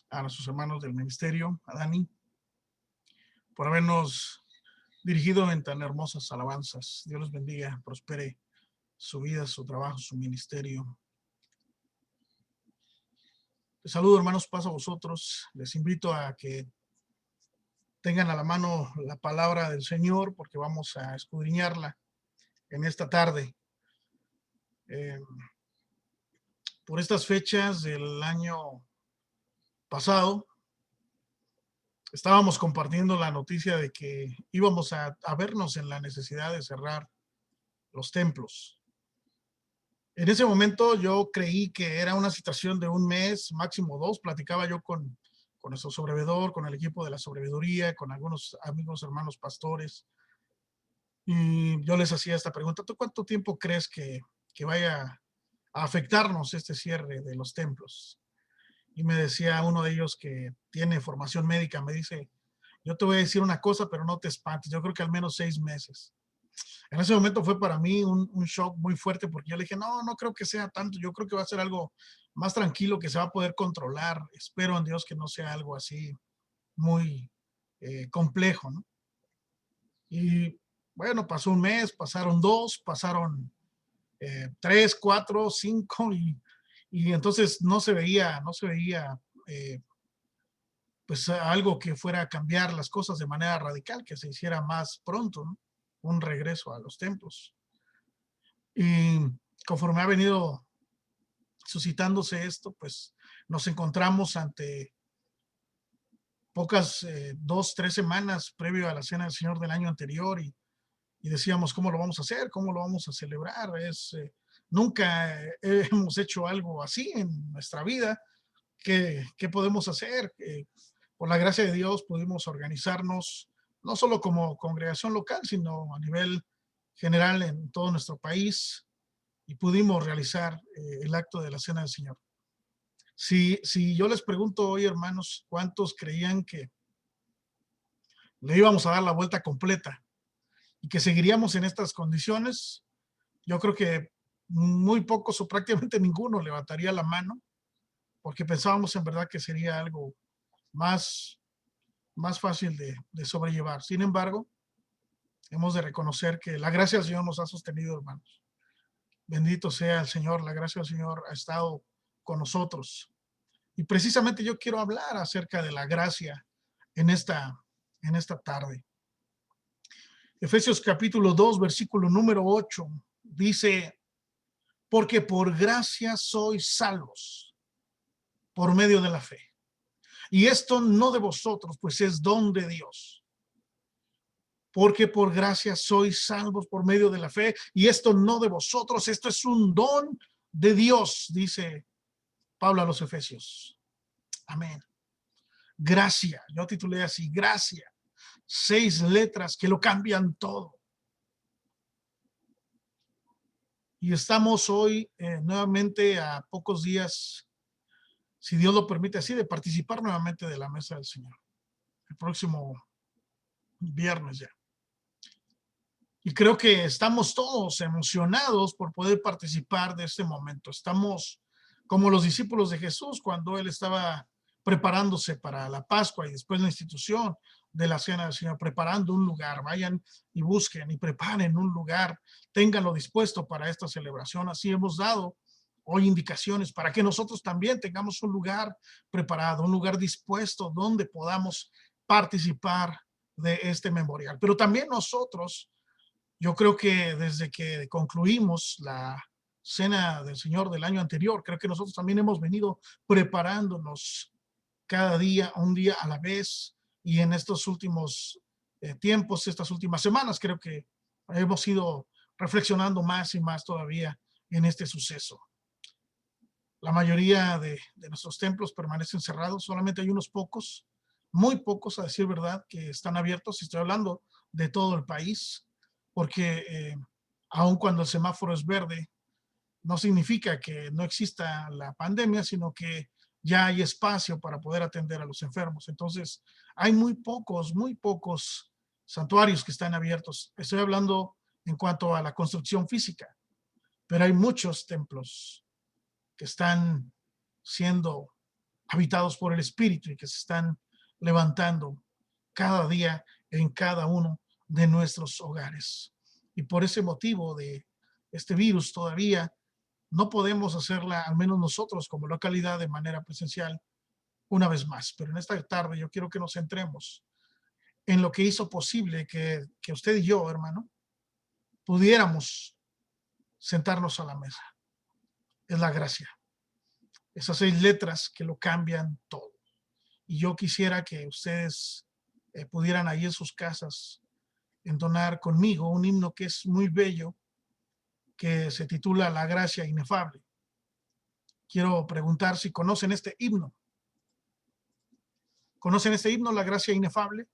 a nuestros hermanos del ministerio, a Dani, por habernos dirigido en tan hermosas alabanzas. Dios los bendiga, prospere su vida, su trabajo, su ministerio. Les saludo, hermanos, paso a vosotros. Les invito a que tengan a la mano la palabra del Señor, porque vamos a escudriñarla en esta tarde. Por estas fechas del año pasado, estábamos compartiendo la noticia de que íbamos a vernos en la necesidad de cerrar los templos. En ese momento yo creí que era una situación de un mes, máximo dos. Platicaba yo con nuestro sobrevedor, con el equipo de la sobreveeduría, con algunos amigos, hermanos pastores, y yo les hacía esta pregunta: ¿tú cuánto tiempo crees que vaya a afectarnos este cierre de los templos? Y me decía uno de ellos, que tiene formación médica, me dice: yo te voy a decir una cosa, pero no te espantes, yo creo que al menos 6 meses. En ese momento fue para mí un shock muy fuerte, porque yo le dije: no, no creo que sea tanto, yo creo que va a ser algo más tranquilo, que se va a poder controlar. Espero en Dios que no sea algo así muy complejo, ¿no? Y bueno, pasó un mes, pasaron dos, pasaron 3, 4, 5, y entonces no se veía eh, pues algo que fuera a cambiar las cosas de manera radical, que se hiciera más pronto, ¿no? Un regreso a los templos. Y conforme ha venido suscitándose esto, pues nos encontramos ante pocas 2, 3 semanas previo a la Cena del Señor del año anterior, y decíamos: ¿cómo lo vamos a hacer? ¿Cómo lo vamos a celebrar? Nunca hemos hecho algo así en nuestra vida. ¿Qué podemos hacer? Por la gracia de Dios pudimos organizarnos, no solo como congregación local, sino a nivel general en todo nuestro país, y pudimos realizar el acto de la Cena del Señor. Si yo les pregunto hoy, hermanos, ¿cuántos creían que le íbamos a dar la vuelta completa y que seguiríamos en estas condiciones? Yo creo que muy pocos, o prácticamente ninguno, levantaría la mano, porque pensábamos en verdad que sería algo más, más fácil de sobrellevar. Sin embargo, hemos de reconocer que la gracia del Señor nos ha sostenido, hermanos. Bendito sea el Señor, la gracia del Señor ha estado con nosotros. Y precisamente yo quiero hablar acerca de la gracia en esta tarde. Efesios capítulo 2, versículo número 8, dice: porque por gracia sois salvos por medio de la fe. Y esto no de vosotros, pues es don de Dios. Porque por gracia sois salvos por medio de la fe, y esto no de vosotros, esto es un don de Dios, dice Pablo a los Efesios. Amén. Gracia, yo titulé así: gracia. 6 letras que lo cambian todo. Y estamos hoy nuevamente a pocos días, si Dios lo permite así, de participar nuevamente de la mesa del Señor. El próximo viernes ya. Y creo que estamos todos emocionados por poder participar de este momento. Estamos como los discípulos de Jesús cuando él estaba preparándose para la Pascua y después la institución de la Cena del Señor, preparando un lugar. Vayan y busquen y preparen un lugar, ténganlo dispuesto para esta celebración. Así hemos dado hoy indicaciones para que nosotros también tengamos un lugar preparado, un lugar dispuesto donde podamos participar de este memorial. Pero también nosotros, yo creo que desde que concluimos la Cena del Señor del año anterior, creo que nosotros también hemos venido preparándonos cada día, un día a la vez, y en estos últimos tiempos, estas últimas semanas, creo que hemos ido reflexionando más y más todavía en este suceso. La mayoría de nuestros templos permanecen cerrados, solamente hay unos pocos, muy pocos a decir verdad, que están abiertos. Estoy hablando de todo el país, porque aun cuando el semáforo es verde, no significa que no exista la pandemia, sino que ya hay espacio para poder atender a los enfermos. Entonces, hay muy pocos santuarios que están abiertos. Estoy hablando en cuanto a la construcción física, pero hay muchos templos que están siendo habitados por el Espíritu y que se están levantando cada día en cada uno de nuestros hogares. Y por ese motivo de este virus todavía no podemos hacerla, al menos nosotros como localidad, de manera presencial una vez más. Pero en esta tarde yo quiero que nos centremos en lo que hizo posible que usted y yo, hermano, pudiéramos sentarnos a la mesa. Es la gracia. Esas 6 letras que lo cambian todo. Y yo quisiera que ustedes pudieran ahí en sus casas entonar conmigo un himno que es muy bello, que se titula La Gracia Inefable. Quiero preguntar si conocen este himno. ¿Conocen este himno, La Gracia Inefable?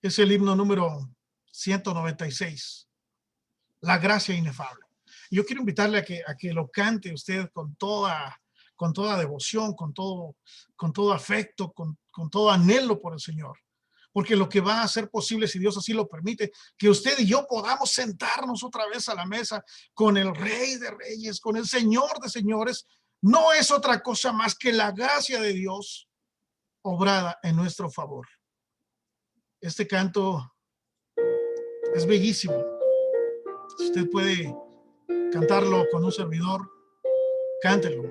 Es el himno número 196, La Gracia Inefable. Yo quiero invitarle a que lo cante usted con toda devoción, con todo afecto, con todo anhelo por el Señor. Porque lo que va a hacer posible, si Dios así lo permite, que usted y yo podamos sentarnos otra vez a la mesa con el Rey de Reyes, con el Señor de Señores, no es otra cosa más que la gracia de Dios obrada en nuestro favor. Este canto es bellísimo. Si usted puede cantarlo con un servidor, cántelo.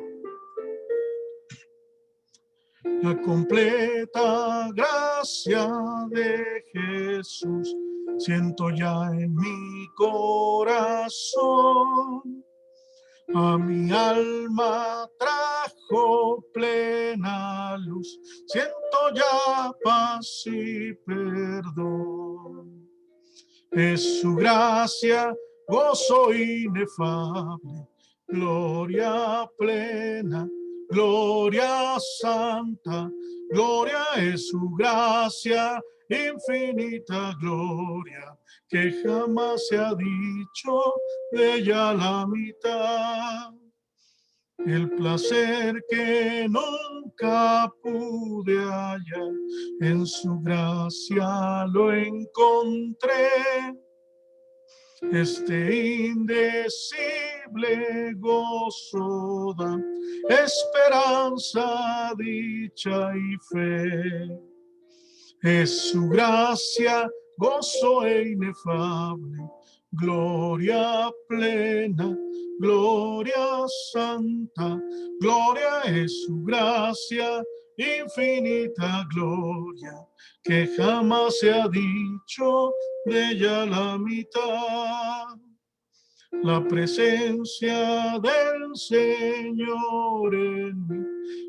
La completa gracia de Jesús siento ya en mi corazón. A mi alma trajo plena luz, siento ya paz y perdón. Es su gracia, gozo inefable, gloria plena, gloria santa, gloria es su gracia, infinita gloria, que jamás se ha dicho de ella la mitad. El placer que nunca pude hallar, en su gracia lo encontré. Este indecible gozo da esperanza, dicha y fe. Es su gracia, gozo inefable, gloria plena, gloria santa, gloria es su gracia, infinita gloria, que jamás se ha dicho de ella la mitad. La presencia del Señor en mí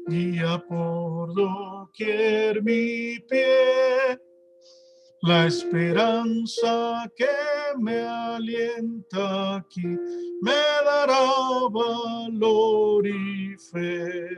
guía por doquier mi pie. La esperanza que me alienta aquí me dará valor y fe.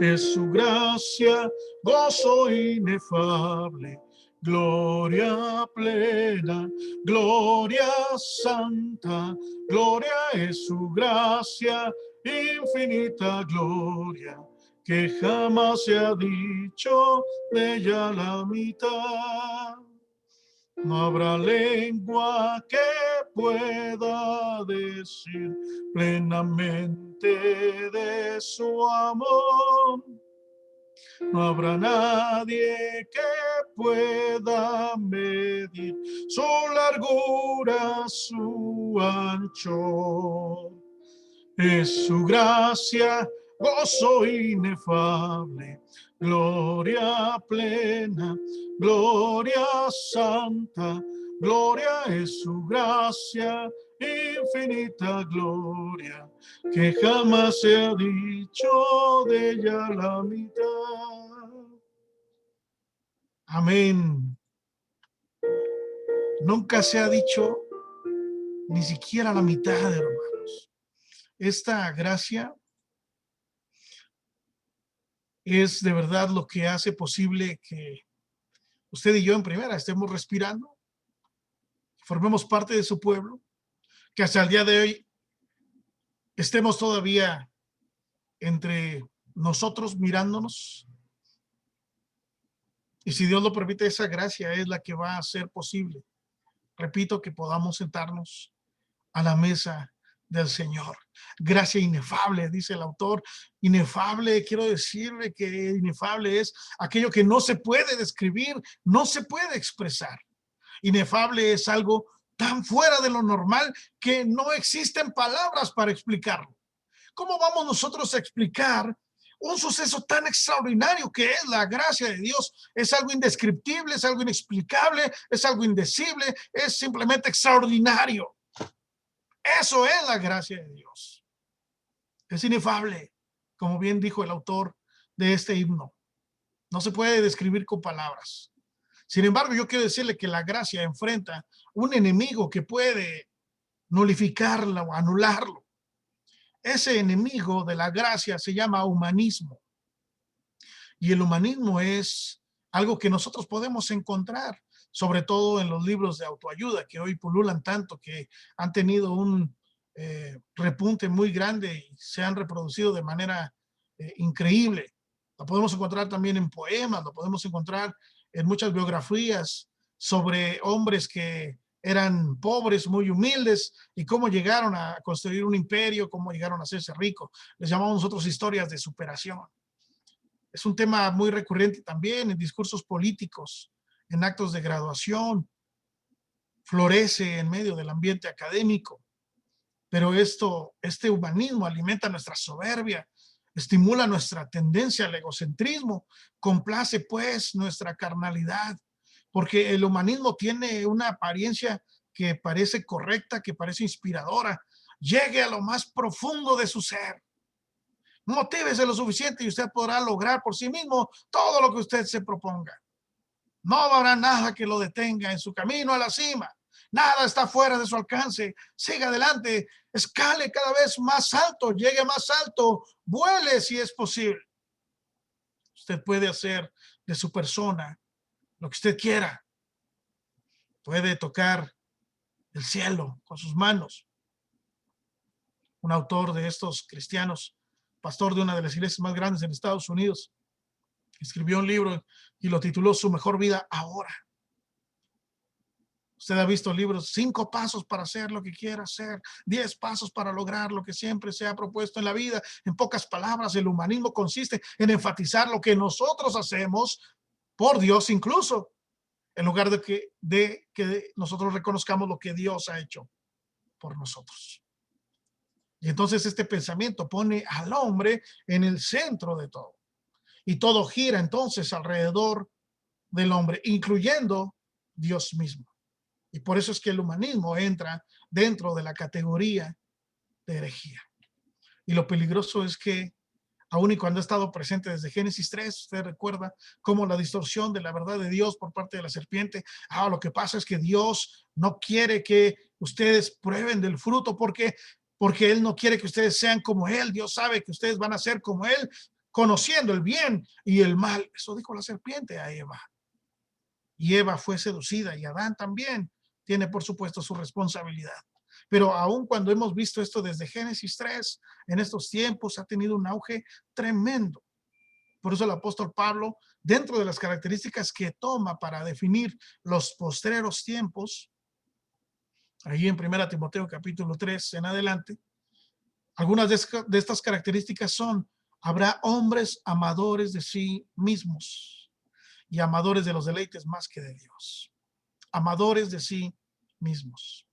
Es su gracia, gozo inefable, gloria plena, gloria santa, gloria es su gracia, infinita gloria, que jamás se ha dicho de ella la mitad. No habrá lengua que pueda decir plenamente de su amor. No habrá nadie que pueda medir su largura, su ancho. Es su gracia, gozo inefable, gloria plena, gloria santa, gloria es su gracia, infinita gloria, que jamás se ha dicho de ella la mitad. Amén. Nunca se ha dicho ni siquiera la mitad, hermanos. Esta gracia es de verdad lo que hace posible que usted y yo en primera estemos respirando, formemos parte de su pueblo, que hasta el día de hoy estemos todavía entre nosotros mirándonos. Y si Dios lo permite, esa gracia es la que va a hacer posible, repito, que podamos sentarnos a la mesa del Señor. Gracia inefable, dice el autor. Inefable, quiero decirle que inefable es aquello que no se puede describir, no se puede expresar. Inefable es algo tan fuera de lo normal que no existen palabras para explicarlo. ¿Cómo vamos nosotros a explicar un suceso tan extraordinario que es la gracia de Dios? Es algo indescriptible, es algo inexplicable, es algo indecible, es simplemente extraordinario. Eso es la gracia de Dios. Es inefable, como bien dijo el autor de este himno. No se puede describir con palabras. Sin embargo, yo quiero decirle que la gracia enfrenta un enemigo que puede nulificarla o anularlo. Ese enemigo de la gracia se llama humanismo. Y el humanismo es algo que nosotros podemos encontrar, sobre todo en los libros de autoayuda que hoy pululan tanto, que han tenido un repunte muy grande y se han reproducido de manera increíble. Lo podemos encontrar también en poemas, lo podemos encontrar en muchas biografías sobre hombres que eran pobres, muy humildes, y cómo llegaron a construir un imperio, cómo llegaron a hacerse ricos. Les llamamos nosotros historias de superación. Es un tema muy recurrente también en discursos políticos, en actos de graduación, florece en medio del ambiente académico. Pero este humanismo alimenta nuestra soberbia, estimula nuestra tendencia al egocentrismo, complace pues nuestra carnalidad, porque el humanismo tiene una apariencia que parece correcta, que parece inspiradora, llegue a lo más profundo de su ser. Motívese lo suficiente y usted podrá lograr por sí mismo todo lo que usted se proponga. No habrá nada que lo detenga en su camino a la cima. Nada está fuera de su alcance. Siga adelante, escale cada vez más alto, llegue más alto, vuele si es posible. Usted puede hacer de su persona lo que usted quiera. Puede tocar el cielo con sus manos. Un autor de estos cristianos, pastor de una de las iglesias más grandes en Estados Unidos, escribió un libro y lo tituló Su mejor vida ahora. Usted ha visto libros, 5 pasos para hacer lo que quiera hacer, 10 pasos para lograr lo que siempre se ha propuesto en la vida. En pocas palabras, el humanismo consiste en enfatizar lo que nosotros hacemos por Dios incluso, en lugar de que nosotros reconozcamos lo que Dios ha hecho por nosotros. Y entonces este pensamiento pone al hombre en el centro de todo. Y todo gira entonces alrededor del hombre, incluyendo Dios mismo. Y por eso es que el humanismo entra dentro de la categoría de herejía. Y lo peligroso es que, aun y cuando ha estado presente desde Génesis 3, usted recuerda cómo la distorsión de la verdad de Dios por parte de la serpiente, lo que pasa es que Dios no quiere que ustedes prueben del fruto porque Él no quiere que ustedes sean como Él. Dios sabe que ustedes van a ser como Él, conociendo el bien y el mal. Eso dijo la serpiente a Eva. Y Eva fue seducida y Adán también tiene, por supuesto, su responsabilidad. Pero aun cuando hemos visto esto desde Génesis 3, en estos tiempos ha tenido un auge tremendo. Por eso el apóstol Pablo, dentro de las características que toma para definir los postreros tiempos, ahí en 1 Timoteo capítulo 3 en adelante, algunas de estas características son: habrá hombres amadores de sí mismos y amadores de los deleites más que de Dios. Amadores de sí mismos.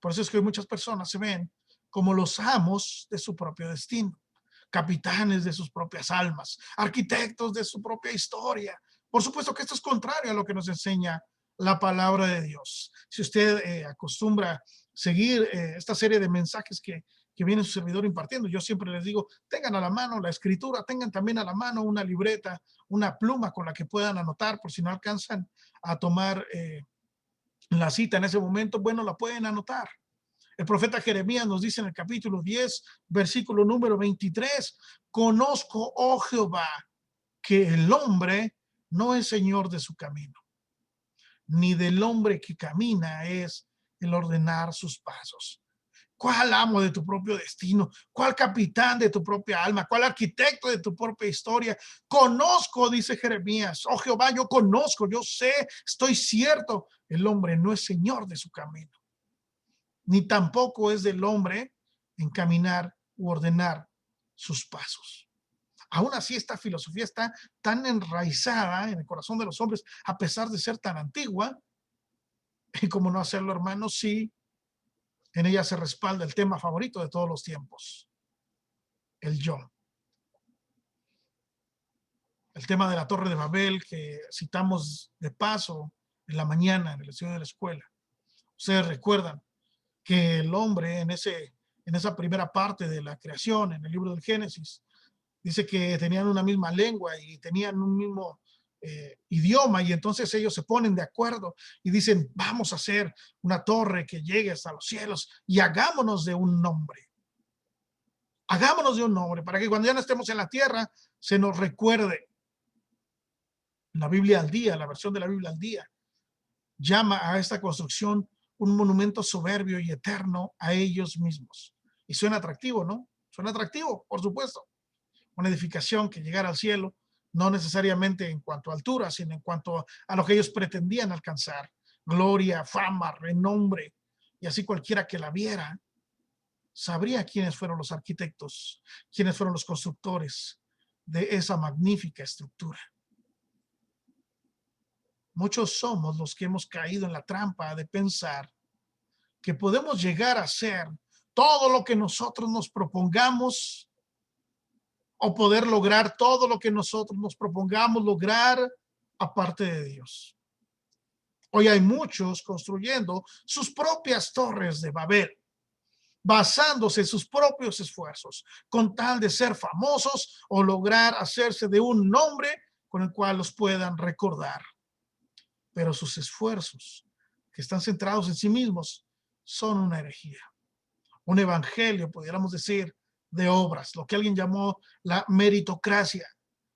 Por eso es que muchas personas se ven como los amos de su propio destino, capitanes de sus propias almas, arquitectos de su propia historia. Por supuesto que esto es contrario a lo que nos enseña la palabra de Dios. Si usted acostumbra seguir esta serie de mensajes que viene su servidor impartiendo, yo siempre les digo, tengan a la mano la escritura, tengan también a la mano una libreta, una pluma con la que puedan anotar, por si no alcanzan a tomar la cita en ese momento, bueno, la pueden anotar. El profeta Jeremías nos dice en el capítulo 10, versículo número 23, conozco, oh Jehová, que el hombre no es señor de su camino, ni del hombre que camina es el ordenar sus pasos. ¿Cuál amo de tu propio destino? ¿Cuál capitán de tu propia alma? ¿Cuál arquitecto de tu propia historia? Conozco, dice Jeremías, oh Jehová, yo conozco, yo sé, estoy cierto, el hombre no es señor de su camino, ni tampoco es del hombre encaminar u ordenar sus pasos. Aún así, esta filosofía está tan enraizada en el corazón de los hombres, a pesar de ser tan antigua. Y cómo no hacerlo, hermanos, si en ella se respalda el tema favorito de todos los tiempos, el yo. El tema de la Torre de Babel que citamos de paso en la mañana en el estudio de la escuela. Ustedes recuerdan que el hombre en esa primera parte de la creación, en el libro del Génesis, dice que tenían una misma lengua y tenían un mismo idioma, y entonces ellos se ponen de acuerdo y dicen, vamos a hacer una torre que llegue hasta los cielos y hagámonos de un nombre. Hagámonos de un nombre para que cuando ya no estemos en la tierra se nos recuerde. La Biblia al día, la versión de la Biblia al día, llama a esta construcción un monumento soberbio y eterno a ellos mismos. Y suena atractivo, ¿no? Suena atractivo, por supuesto. Una edificación que llegara al cielo, no necesariamente en cuanto a altura, sino en cuanto a lo que ellos pretendían alcanzar. Gloria, fama, renombre. Y así cualquiera que la viera sabría quiénes fueron los arquitectos, quiénes fueron los constructores de esa magnífica estructura. Muchos somos los que hemos caído en la trampa de pensar que podemos llegar a hacer todo lo que nosotros nos propongamos o poder lograr todo lo que nosotros nos propongamos lograr aparte de Dios. Hoy hay muchos construyendo sus propias torres de Babel, basándose en sus propios esfuerzos, con tal de ser famosos o lograr hacerse de un nombre con el cual los puedan recordar. Pero sus esfuerzos, que están centrados en sí mismos, son una herejía. Un evangelio, pudiéramos decir, de obras, lo que alguien llamó la meritocracia,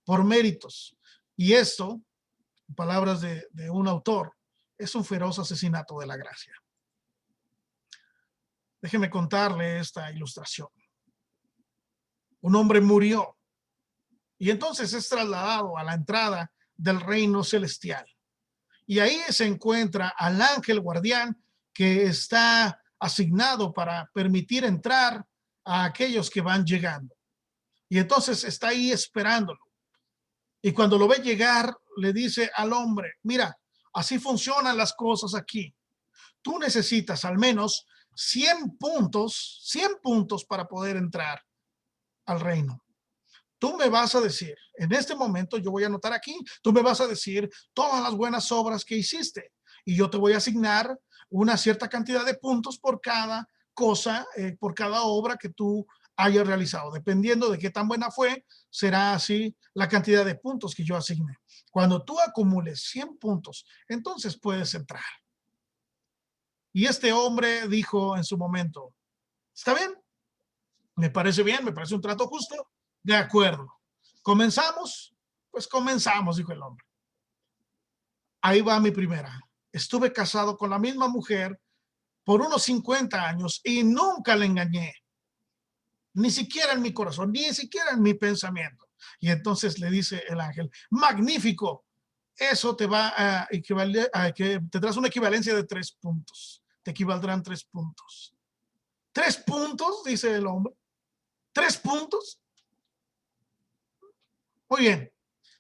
por méritos. Y esto, en palabras de un autor, es un feroz asesinato de la gracia. Déjeme contarle esta ilustración. Un hombre murió y entonces es trasladado a la entrada del reino celestial. Y ahí se encuentra al ángel guardián que está asignado para permitir entrar a aquellos que van llegando. Y entonces está ahí esperándolo. Y cuando lo ve llegar, le dice al hombre, mira, así funcionan las cosas aquí. Tú necesitas al menos 100 puntos para poder entrar al reino. Tú me vas a decir, en este momento yo voy a anotar aquí, tú me vas a decir todas las buenas obras que hiciste y yo te voy a asignar una cierta cantidad de puntos por cada cosa, por cada obra que tú hayas realizado. Dependiendo de qué tan buena fue, será así la cantidad de puntos que yo asigne. Cuando tú acumules 100 puntos, entonces puedes entrar. Y este hombre dijo en su momento, ¿está bien? Me parece bien, me parece un trato justo. De acuerdo. ¿Comenzamos? Pues comenzamos, dijo el hombre. Ahí va mi primera. Estuve casado con la misma mujer por unos 50 años y nunca le engañé. Ni siquiera en mi corazón, ni siquiera en mi pensamiento. Y entonces le dice el ángel, magnífico, eso te va a equivaler a que tendrás una equivalencia de 3 puntos. Te equivaldrán 3 puntos. 3 puntos, dice el hombre. 3 puntos. Muy bien.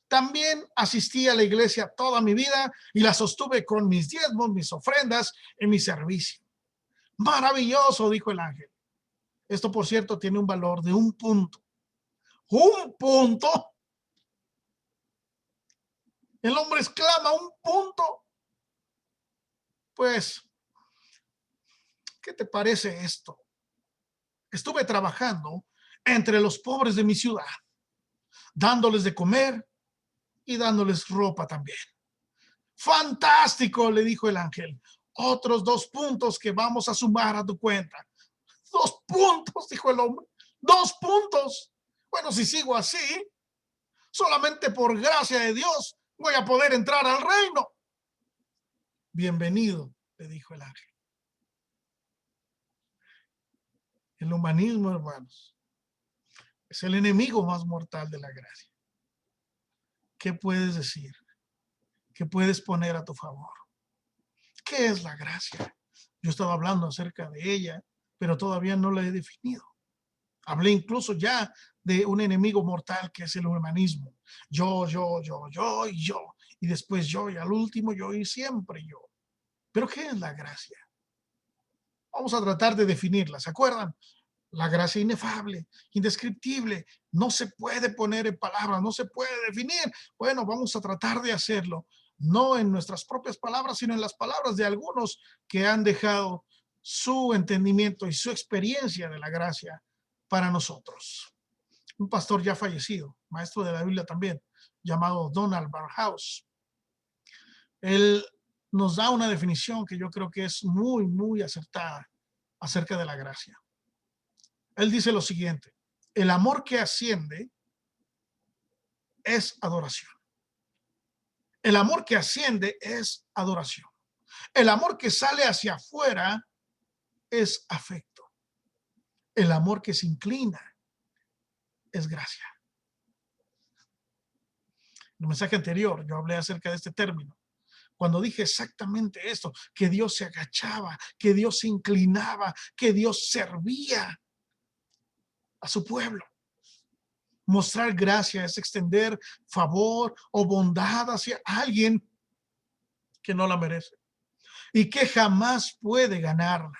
También asistí a la iglesia toda mi vida y la sostuve con mis diezmos, mis ofrendas y mi servicio. Maravilloso, dijo el ángel. Esto, por cierto, tiene un valor de 1 punto. ¿1 punto? El hombre exclama, 1 punto. Pues, ¿qué te parece esto? Estuve trabajando entre los pobres de mi ciudad, dándoles de comer y dándoles ropa también. Fantástico, le dijo el ángel. Otros 2 puntos que vamos a sumar a tu cuenta. 2 puntos, dijo el hombre. 2 puntos. Bueno, si sigo así, solamente por gracia de Dios voy a poder entrar al reino. Bienvenido, le dijo el ángel. El humanismo, hermanos, es el enemigo más mortal de la gracia. ¿Qué puedes decir? ¿Qué puedes poner a tu favor? ¿Qué es la gracia? Yo estaba hablando acerca de ella, pero todavía no la he definido. Hablé incluso ya de un enemigo mortal que es el humanismo. Yo, y yo. Y después yo, y al último yo, y siempre yo. ¿Pero qué es la gracia? Vamos a tratar de definirla, ¿se acuerdan? La gracia inefable, indescriptible, no se puede poner en palabras, no se puede definir. Bueno, vamos a tratar de hacerlo, no en nuestras propias palabras, sino en las palabras de algunos que han dejado su entendimiento y su experiencia de la gracia para nosotros. Un pastor ya fallecido, maestro de la Biblia también, llamado Donald Barhouse. Él nos da una definición que yo creo que es muy, muy acertada acerca de la gracia. Él dice lo siguiente: el amor que asciende es adoración. El amor que asciende es adoración. El amor que sale hacia afuera es afecto. El amor que se inclina es gracia. En el mensaje anterior yo hablé acerca de este término. Cuando dije exactamente esto, que Dios se agachaba, que Dios se inclinaba, que Dios servía a su pueblo. Mostrar gracia es extender favor o bondad hacia alguien que no la merece y que jamás puede ganarla.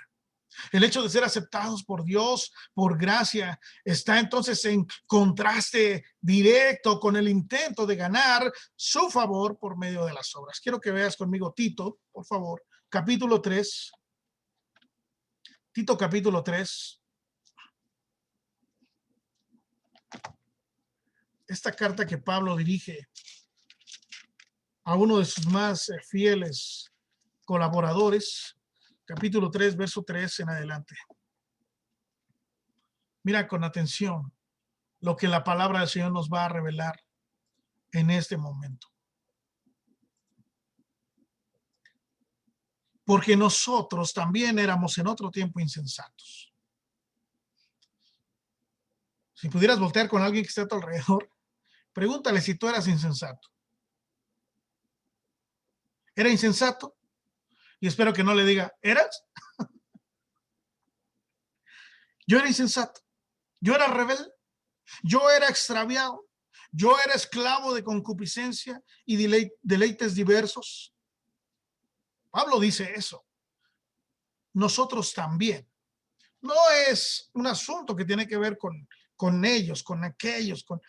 El hecho de ser aceptados por Dios, por gracia, está entonces en contraste directo con el intento de ganar su favor por medio de las obras. Quiero que veas conmigo Tito, por favor, capítulo 3. Tito capítulo 3. Esta carta que Pablo dirige a uno de sus más fieles colaboradores, capítulo 3, verso 3 en adelante. Mira con atención lo que la palabra del Señor nos va a revelar en este momento. Porque nosotros también éramos en otro tiempo insensatos. Si pudieras voltear con alguien que esté a tu alrededor, pregúntale si tú eras insensato. ¿Era insensato? Y espero que no le diga, ¿eras? Yo era insensato. Yo era rebelde. Yo era extraviado. Yo era esclavo de concupiscencia y deleites diversos. Pablo dice eso. Nosotros también. No es un asunto que tiene que ver con ellos, con aquellos, con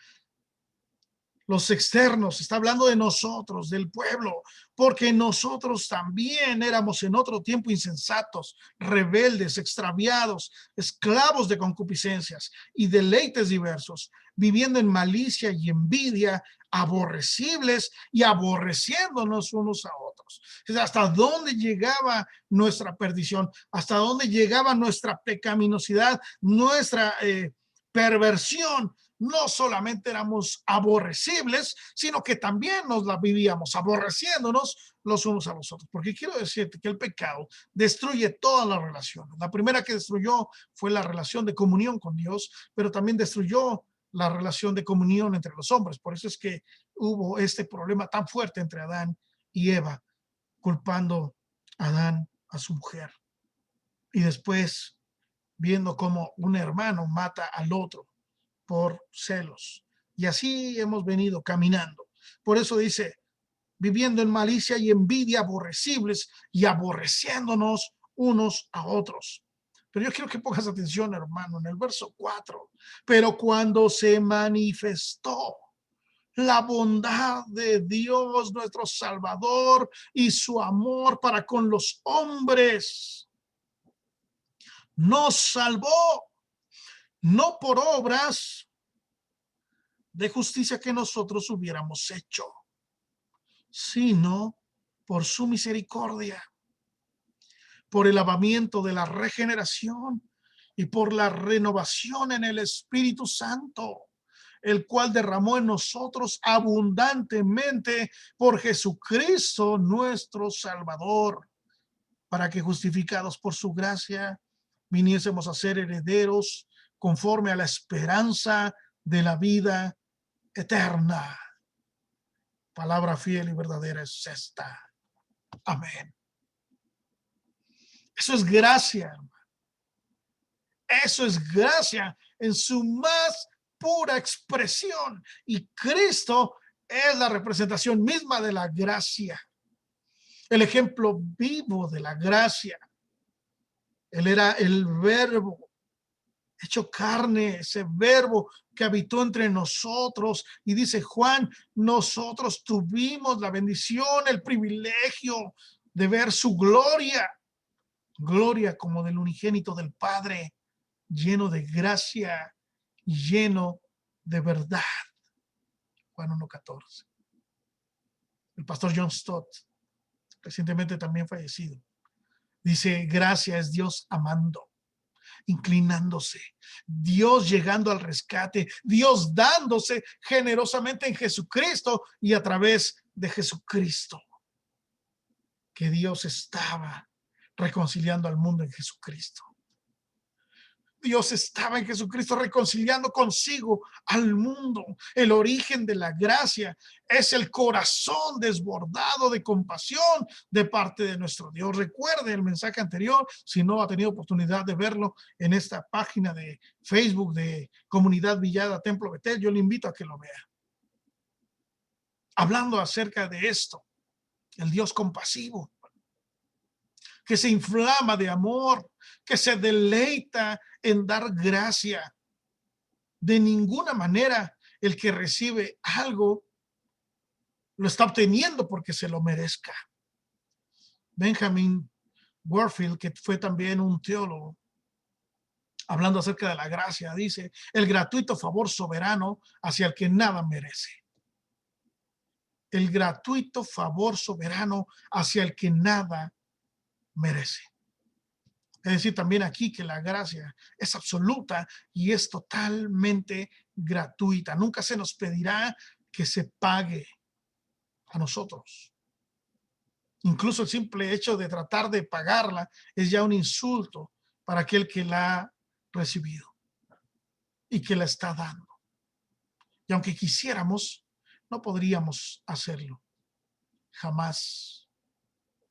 los externos. Está hablando de nosotros, del pueblo, porque nosotros también éramos en otro tiempo insensatos, rebeldes, extraviados, esclavos de concupiscencias y deleites diversos, viviendo en malicia y envidia, aborrecibles y aborreciéndonos unos a otros. ¿Hasta dónde llegaba nuestra perdición? ¿Hasta dónde llegaba nuestra pecaminosidad, nuestra perversión? No solamente éramos aborrecibles, sino que también nos la vivíamos aborreciéndonos los unos a los otros. Porque quiero decirte que el pecado destruye todas las relaciones. La primera que destruyó fue la relación de comunión con Dios, pero también destruyó la relación de comunión entre los hombres. Por eso es que hubo este problema tan fuerte entre Adán y Eva, culpando a Adán a su mujer. Y después viendo cómo un hermano mata al otro por celos. Y así hemos venido caminando. Por eso dice, viviendo en malicia y envidia, aborrecibles y aborreciéndonos unos a otros. Pero yo quiero que pongas atención, hermano, en el verso 4. Pero cuando se manifestó la bondad de Dios, nuestro Salvador, y su amor para con los hombres, nos salvó, no por obras de justicia que nosotros hubiéramos hecho, sino por su misericordia, por el lavamiento de la regeneración y por la renovación en el Espíritu Santo, el cual derramó en nosotros abundantemente por Jesucristo nuestro Salvador, para que justificados por su gracia viniésemos a ser herederos conforme a la esperanza de la vida eterna. Palabra fiel y verdadera es esta. Amén. Eso es gracia, hermano. Eso es gracia. en su más pura expresión. Y Cristo es la representación misma de la gracia, el ejemplo vivo de la gracia. Él era el verbo hecho carne, ese verbo que habitó entre nosotros. Y dice Juan, nosotros tuvimos la bendición, el privilegio de ver su gloria, gloria como del unigénito del Padre, lleno de gracia, lleno de verdad. Juan 1:14. El pastor John Stott, recientemente también fallecido, dice, gracia es Dios amando, inclinándose, Dios llegando al rescate, Dios dándose generosamente en Jesucristo y a través de Jesucristo, que Dios estaba reconciliando al mundo en Jesucristo. Dios estaba en Jesucristo reconciliando consigo al mundo. El origen de la gracia es el corazón desbordado de compasión de parte de nuestro Dios. Recuerde el mensaje anterior, si no ha tenido oportunidad de verlo en esta página de Facebook de Comunidad Villada Templo Betel, yo le invito a que lo vea. Hablando acerca de esto, el Dios compasivo, que se inflama de amor, que se deleita en dar gracia. De ninguna manera el que recibe algo lo está obteniendo porque se lo merezca. Benjamin Warfield, que fue también un teólogo, hablando acerca de la gracia, dice, el gratuito favor soberano hacia el que nada merece. El gratuito favor soberano hacia el que nada merece. Es decir, también aquí que la gracia es absoluta y es totalmente gratuita. Nunca se nos pedirá que se pague a nosotros. Incluso el simple hecho de tratar de pagarla es ya un insulto para aquel que la ha recibido y que la está dando. Y aunque quisiéramos, no podríamos hacerlo. Jamás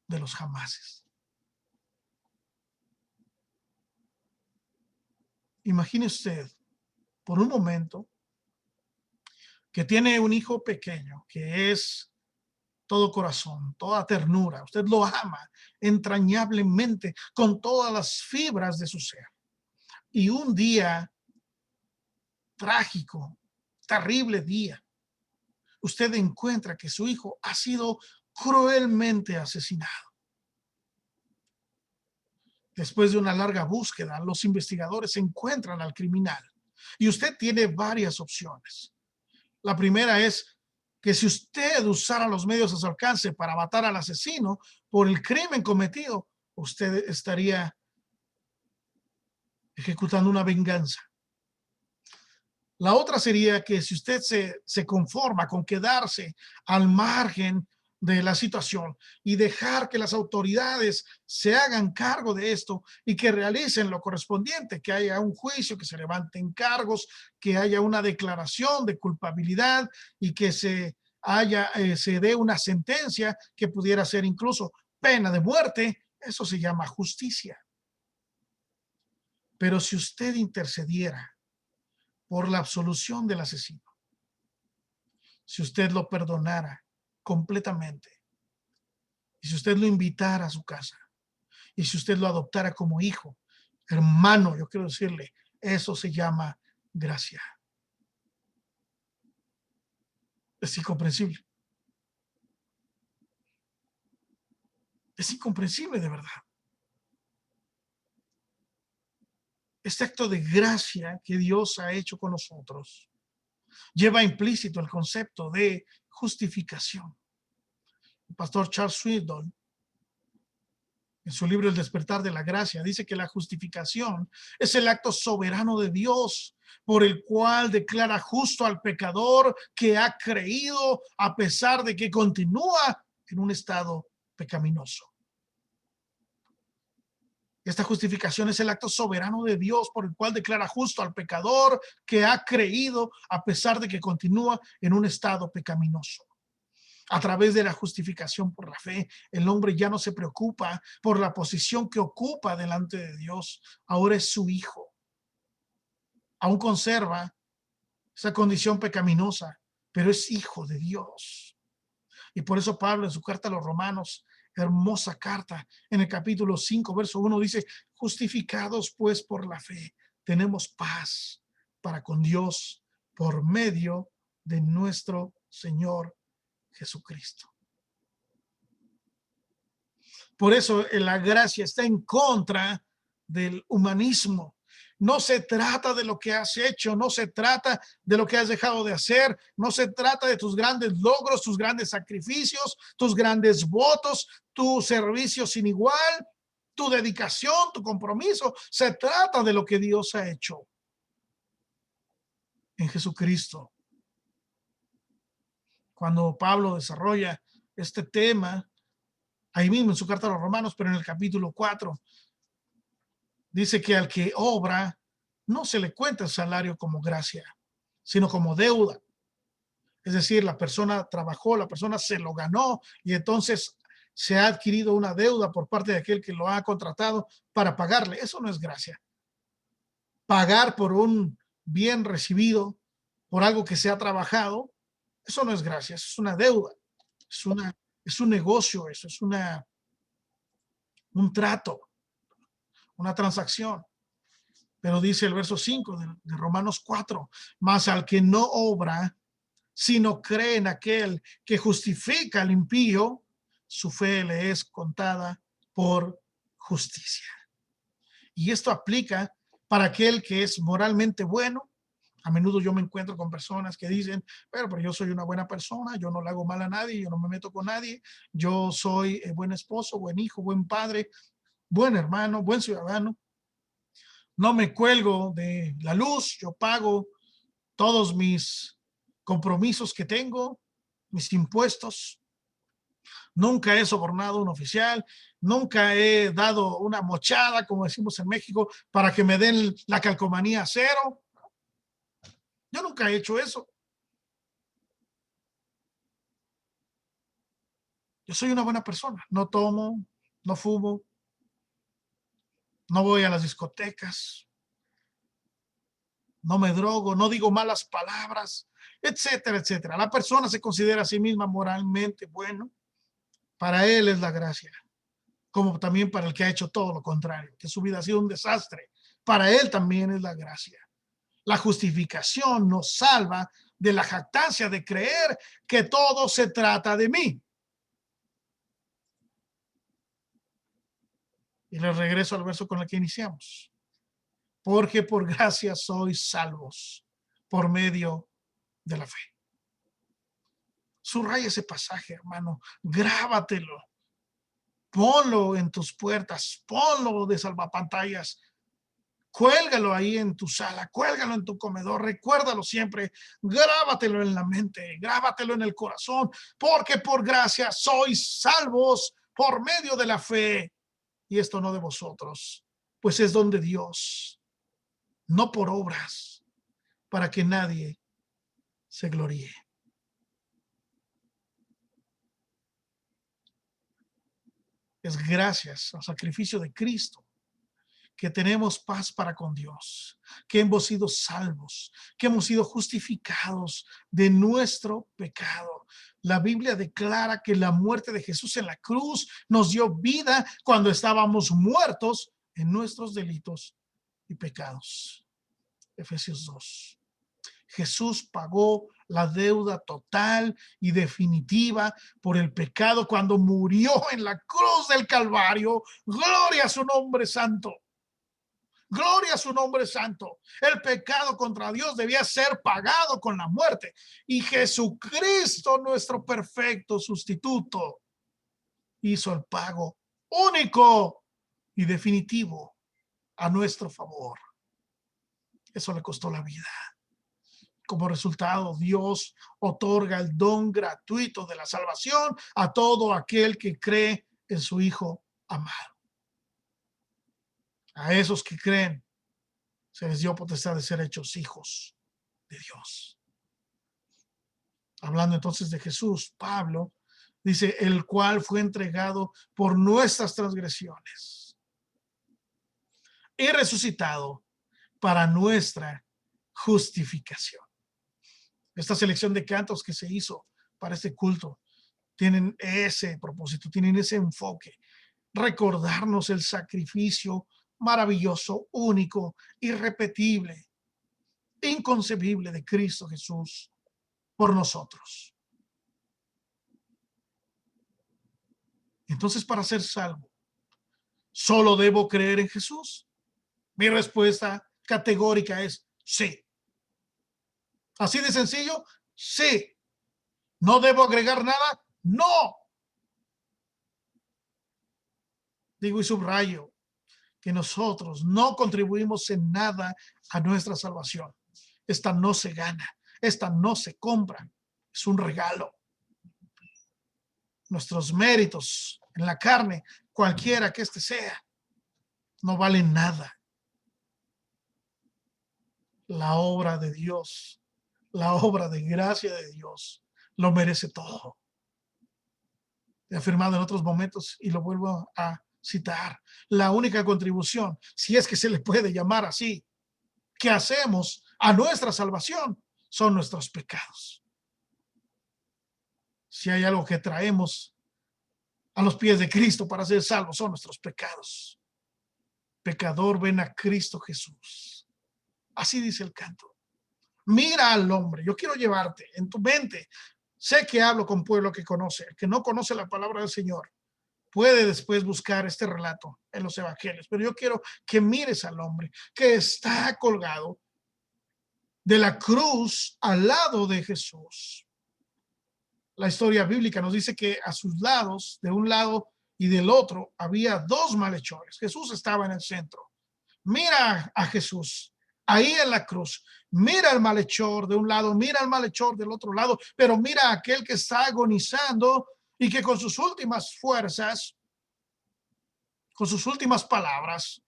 de los jamases. Imagine usted por un momento que tiene un hijo pequeño que es todo corazón, toda ternura. Usted lo ama entrañablemente con todas las fibras de su ser. Y un día trágico, terrible día, usted encuentra que su hijo ha sido cruelmente asesinado. Después de una larga búsqueda, los investigadores encuentran al criminal y usted tiene varias opciones. La primera es que si usted usara los medios a su alcance para matar al asesino por el crimen cometido, usted estaría ejecutando una venganza. La otra sería que si usted se conforma con quedarse al margen de la situación y dejar que las autoridades se hagan cargo de esto y que realicen lo correspondiente, que haya un juicio, que se levanten cargos, que haya una declaración de culpabilidad y que se dé una sentencia que pudiera ser incluso pena de muerte, eso se llama justicia. Pero si usted intercediera por la absolución del asesino, si usted lo perdonara completamente, y si usted lo invitara a su casa, y si usted lo adoptara como hijo, hermano, yo quiero decirle, eso se llama gracia. Es incomprensible. Es incomprensible de verdad. Este acto de gracia que Dios ha hecho con nosotros lleva implícito el concepto de justificación. El pastor Charles Swindoll, en su libro El despertar de la gracia, dice que la justificación es el acto soberano de Dios por el cual declara justo al pecador que ha creído a pesar de que continúa en un estado pecaminoso. Esta justificación es el acto soberano de Dios por el cual declara justo al pecador que ha creído a pesar de que continúa en un estado pecaminoso. A través de la justificación por la fe, el hombre ya no se preocupa por la posición que ocupa delante de Dios. Ahora es su hijo. aún conserva esa condición pecaminosa, pero es hijo de Dios. Y por eso Pablo en su carta a los Romanos, hermosa carta, en el capítulo 5, verso 1 dice, justificados pues por la fe, tenemos paz para con Dios por medio de nuestro Señor Jesucristo. Por eso la gracia está en contra del humanismo. No se trata de lo que has hecho, no se trata de lo que has dejado de hacer, no se trata de tus grandes logros, tus grandes sacrificios, tus grandes votos, tu servicio sin igual, tu dedicación, tu compromiso. Se trata de lo que Dios ha hecho en Jesucristo. Cuando Pablo desarrolla este tema, ahí mismo en su carta a los Romanos, pero en el capítulo 4, dice que al que obra no se le cuenta el salario como gracia, sino como deuda. Es decir, la persona trabajó, la persona se lo ganó y entonces se ha adquirido una deuda por parte de aquel que lo ha contratado para pagarle. Eso no es gracia. Pagar por un bien recibido, por algo que se ha trabajado, eso no es gracia, eso es una deuda, es un negocio, eso es un trato, una transacción. Pero dice el verso 5 de Romanos 4, mas al que no obra, sino cree en aquel que justifica al impío, su fe le es contada por justicia. Y esto aplica para aquel que es moralmente bueno. A menudo yo me encuentro con personas que dicen, pero yo soy una buena persona, yo no le hago mal a nadie, yo no me meto con nadie, yo soy buen esposo, buen hijo, buen padre, buen hermano, buen ciudadano. No me cuelgo de la luz, yo pago todos mis compromisos que tengo, mis impuestos. Nunca he sobornado a un oficial, nunca he dado una mochada, como decimos en México, para que me den la calcomanía cero. Yo nunca he hecho eso. Yo soy una buena persona. No tomo, no fumo, no voy a las discotecas, no me drogo, no digo malas palabras, etcétera, etcétera. La persona se considera a sí misma moralmente bueno. Para él es la gracia, como también para el que ha hecho todo lo contrario, que su vida ha sido un desastre. Para él también es la gracia. La justificación nos salva de la jactancia de creer que todo se trata de mí. Y les regreso al verso con el que iniciamos. Porque por gracia sois salvos por medio de la fe. Subraya ese pasaje, hermano. Grábatelo. Ponlo en tus puertas. Ponlo de salvapantallas. Cuélgalo ahí en tu sala, cuélgalo en tu comedor, recuérdalo siempre, grábatelo en la mente, grábatelo en el corazón, porque por gracia sois salvos por medio de la fe. Y esto no de vosotros, pues es don de Dios, no por obras, para que nadie se gloríe. Es gracias al sacrificio de Cristo que tenemos paz para con Dios, que hemos sido salvos, que hemos sido justificados de nuestro pecado. La Biblia declara que la muerte de Jesús en la cruz nos dio vida cuando estábamos muertos en nuestros delitos y pecados. Efesios 2. Jesús pagó la deuda total y definitiva por el pecado cuando murió en la cruz del Calvario. Gloria a su nombre santo. Gloria a su nombre santo. El pecado contra Dios debía ser pagado con la muerte. Y Jesucristo, nuestro perfecto sustituto, hizo el pago único y definitivo a nuestro favor. Eso le costó la vida. Como resultado, Dios otorga el don gratuito de la salvación a todo aquel que cree en su Hijo amado. A esos que creen se les dio potestad de ser hechos hijos de Dios. Hablando entonces de Jesús, Pablo dice, el cual fue entregado por nuestras transgresiones y resucitado para nuestra justificación. Esta selección de cantos que se hizo para este culto tienen ese propósito, tienen ese enfoque. Recordarnos el sacrificio maravilloso, único, irrepetible, inconcebible de Cristo Jesús por nosotros. Entonces, para ser salvo, ¿solo debo creer en Jesús? Mi respuesta categórica es sí. Así de sencillo, sí. ¿No debo agregar nada? No. Digo y subrayo que nosotros no contribuimos en nada a nuestra salvación. Esta no se gana, esta no se compra, es un regalo. Nuestros méritos en la carne, cualquiera que este sea, no valen nada. La obra de Dios, la obra de gracia de Dios, lo merece todo. He afirmado en otros momentos y lo vuelvo a citar. La única contribución, si es que se le puede llamar así, que hacemos a nuestra salvación son nuestros pecados. Si hay algo que traemos a los pies de Cristo para ser salvos, son nuestros pecados. Pecador, ven a Cristo Jesús. Así dice el canto. Mira al hombre. Yo quiero llevarte en tu mente. Sé que hablo con pueblo que conoce. El que no conoce la palabra del Señor puede después buscar este relato en los evangelios. Pero yo quiero que mires al hombre que está colgado de la cruz al lado de Jesús. La historia bíblica nos dice que a sus lados, de un lado y del otro, había dos malhechores. Jesús estaba en el centro. Mira a Jesús ahí en la cruz. Mira al malhechor de un lado, mira al malhechor del otro lado, pero mira a aquel que está agonizando y que con sus últimas fuerzas, con sus últimas palabras,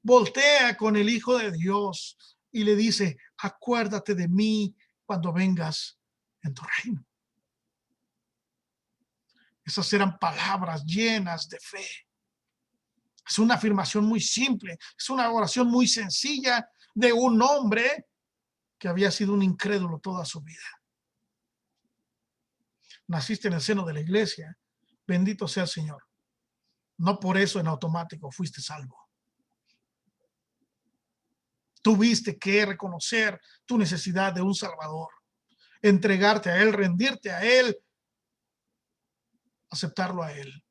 voltea con el Hijo de Dios y le dice: acuérdate de mí cuando vengas en tu reino. Esas eran palabras llenas de fe. Es una afirmación muy simple, es una oración muy sencilla de un hombre que había sido un incrédulo toda su vida. Naciste en el seno de la iglesia, bendito sea el Señor. No por eso en automático fuiste salvo. Tuviste que reconocer tu necesidad de un Salvador, entregarte a Él, rendirte a Él, aceptarlo a Él,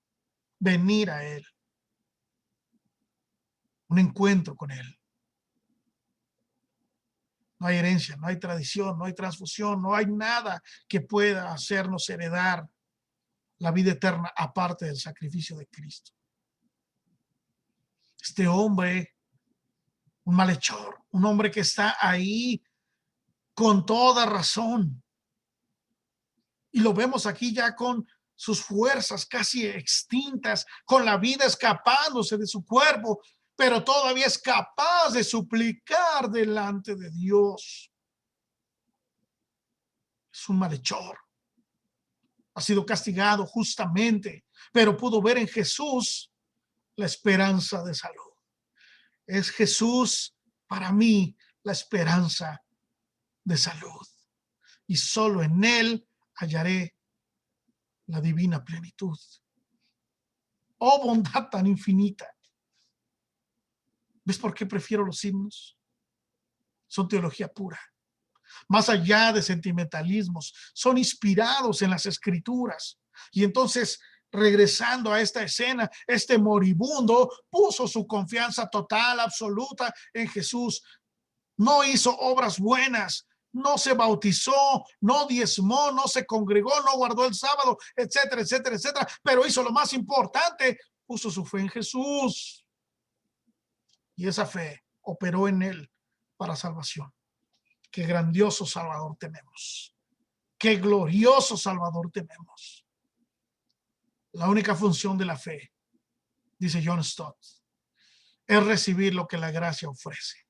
venir a Él, un encuentro con Él. No hay herencia, no hay tradición, no hay transfusión, no hay nada que pueda hacernos heredar la vida eterna aparte del sacrificio de Cristo. Este hombre, un malhechor, un hombre que está ahí con toda razón. Y lo vemos aquí ya con sus fuerzas casi extintas, con la vida escapándose de su cuerpo, pero todavía es capaz de suplicar delante de Dios. Es un malhechor. Ha sido castigado justamente, pero pudo ver en Jesús la esperanza de salud. Es Jesús para mí la esperanza de salud. Y solo en Él hallaré la divina plenitud. Oh, bondad tan infinita. ¿Ves por qué prefiero los himnos? Son teología pura. Más allá de sentimentalismos, son inspirados en las escrituras. Y entonces, regresando a esta escena, este moribundo puso su confianza total, absoluta en Jesús. No hizo obras buenas, no se bautizó, no diezmó, no se congregó, no guardó el sábado, etcétera, etcétera, etcétera. Pero hizo lo más importante, puso su fe en Jesús. Y esa fe operó en él para salvación. Qué grandioso Salvador tenemos. Qué glorioso Salvador tenemos. La única función de la fe, dice John Stott, es recibir lo que la gracia ofrece.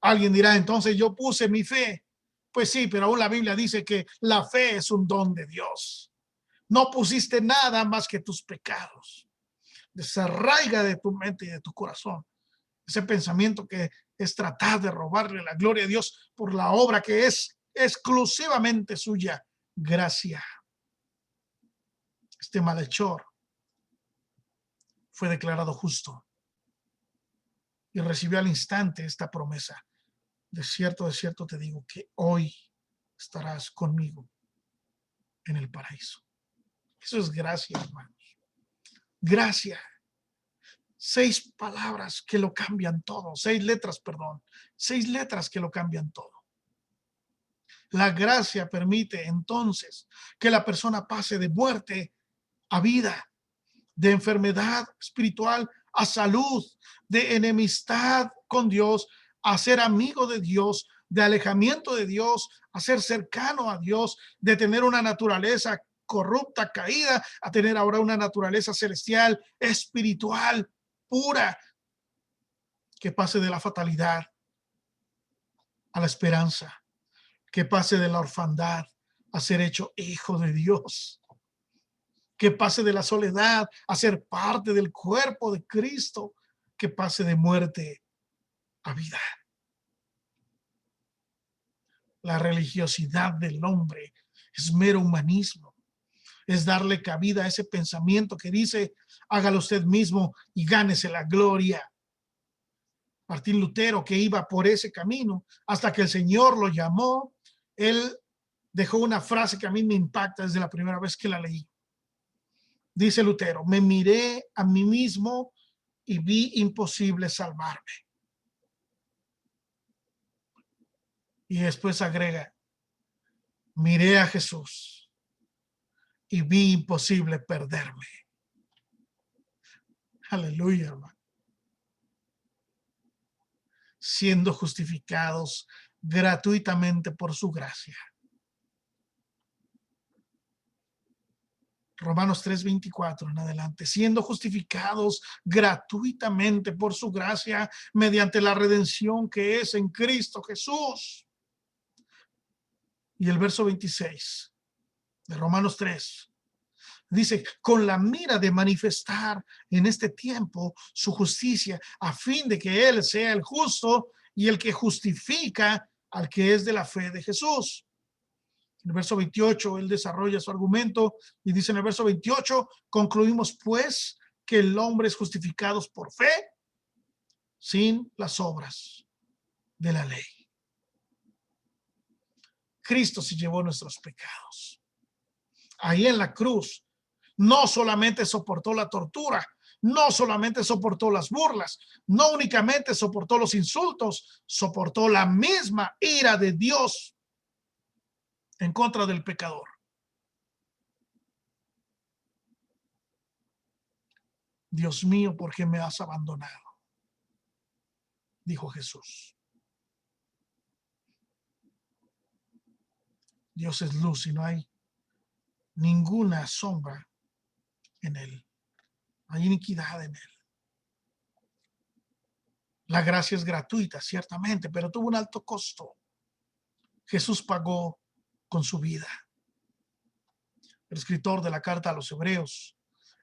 Alguien dirá, entonces yo puse mi fe. Pues sí, pero aún la Biblia dice que la fe es un don de Dios. No pusiste nada más que tus pecados. Desarraiga de tu mente y de tu corazón ese pensamiento que es tratar de robarle la gloria a Dios por la obra que es exclusivamente suya. Gracia. Este malhechor fue declarado justo y recibió al instante esta promesa. De cierto te digo que hoy estarás conmigo en el paraíso. Eso es gracia, hermanos. Gracia. 6 palabras que lo cambian todo. 6 letras, perdón. 6 letras que lo cambian todo. La gracia permite entonces que la persona pase de muerte a vida, de enfermedad espiritual a salud, de enemistad con Dios a ser amigo de Dios, de alejamiento de Dios a ser cercano a Dios, de tener una naturaleza corrupta, caída, a tener ahora una naturaleza celestial, espiritual, pura, que pase de la fatalidad a la esperanza, que pase de la orfandad a ser hecho hijo de Dios, que pase de la soledad a ser parte del cuerpo de Cristo, que pase de muerte a vida. La religiosidad del hombre es mero humanismo, es darle cabida a ese pensamiento que dice, hágalo usted mismo y gánese la gloria. Martín Lutero, que iba por ese camino hasta que el Señor lo llamó, él dejó una frase que a mí me impacta desde la primera vez que la leí. Dice Lutero, me miré a mí mismo y vi imposible salvarme. Y después agrega, miré a Jesús y vi imposible perderme. Aleluya, hermano. Siendo justificados gratuitamente por su gracia. Romanos 3:24 en adelante, siendo justificados gratuitamente por su gracia mediante la redención que es en Cristo Jesús. Y el verso 26 de Romanos 3 dice, con la mira de manifestar en este tiempo su justicia, a fin de que Él sea el justo y el que justifica al que es de la fe de Jesús. En el verso 28, él desarrolla su argumento y dice en el verso 28, concluimos pues que el hombre es justificado por fe sin las obras de la ley. Cristo se llevó nuestros pecados. Ahí en la cruz, no solamente soportó la tortura, no solamente soportó las burlas, no únicamente soportó los insultos, soportó la misma ira de Dios en contra del pecador. Dios mío, ¿por qué me has abandonado? Dijo Jesús. Dios es luz y no hay ninguna sombra en él. No hay iniquidad en él. La gracia es gratuita, ciertamente, pero tuvo un alto costo. Jesús pagó con su vida. El escritor de la carta a los Hebreos,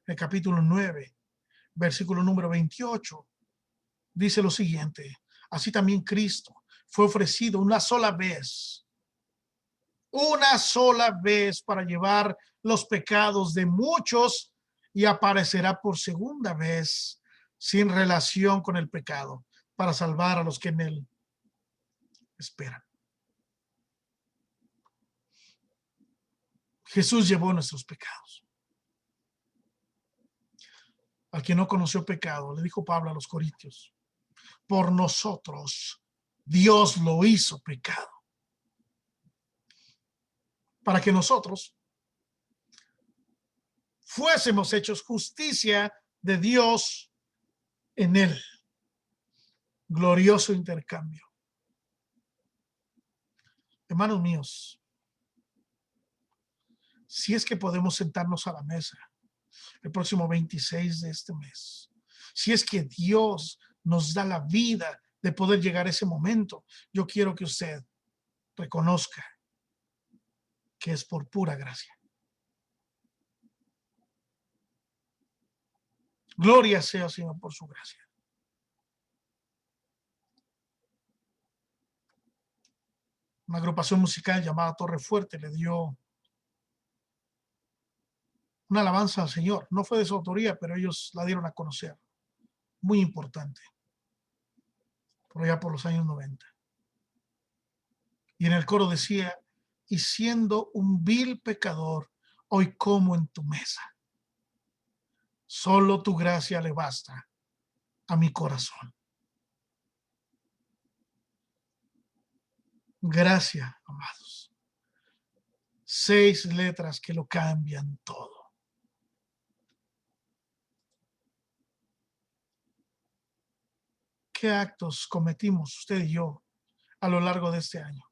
el capítulo 9, versículo número 28, dice lo siguiente: así también Cristo fue ofrecido una sola vez para llevar los pecados de muchos y aparecerá por segunda vez sin relación con el pecado para salvar a los que en él esperan. Jesús llevó nuestros pecados. Al que no conoció pecado, le dijo Pablo a los Corintios, por nosotros Dios lo hizo pecado, para que nosotros fuésemos hechos justicia de Dios en él. Glorioso intercambio. Hermanos míos, si es que podemos sentarnos a la mesa el próximo 26 de este mes, si es que Dios nos da la vida de poder llegar a ese momento, yo quiero que usted reconozca que es por pura gracia. Gloria sea, Señor, por su gracia. una agrupación musical llamada Torre Fuerte le dio una alabanza al Señor. No fue de su autoría, pero ellos la dieron a conocer. Muy importante. Por allá por los años 90. Y en el coro decía, y siendo un vil pecador, hoy como en tu mesa. Solo tu gracia le basta a mi corazón. Gracia, amados. 6 letras que lo cambian todo. ¿Qué actos cometimos usted y yo a lo largo de este año?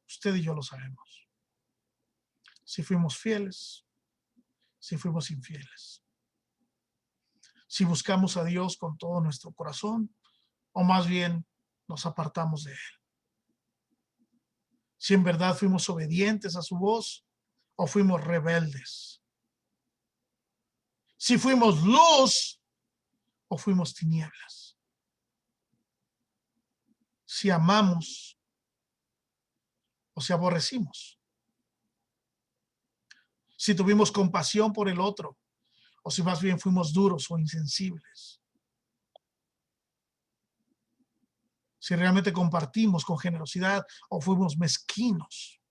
Usted y yo lo sabemos. Si fuimos fieles, si fuimos infieles. Si buscamos a Dios con todo nuestro corazón, o más bien nos apartamos de Él. Si en verdad fuimos obedientes a su voz o fuimos rebeldes. Si fuimos luz o fuimos tinieblas. Si amamos o si aborrecimos. Si tuvimos compasión por el otro o si más bien fuimos duros o insensibles. Si realmente compartimos con generosidad o fuimos mezquinos.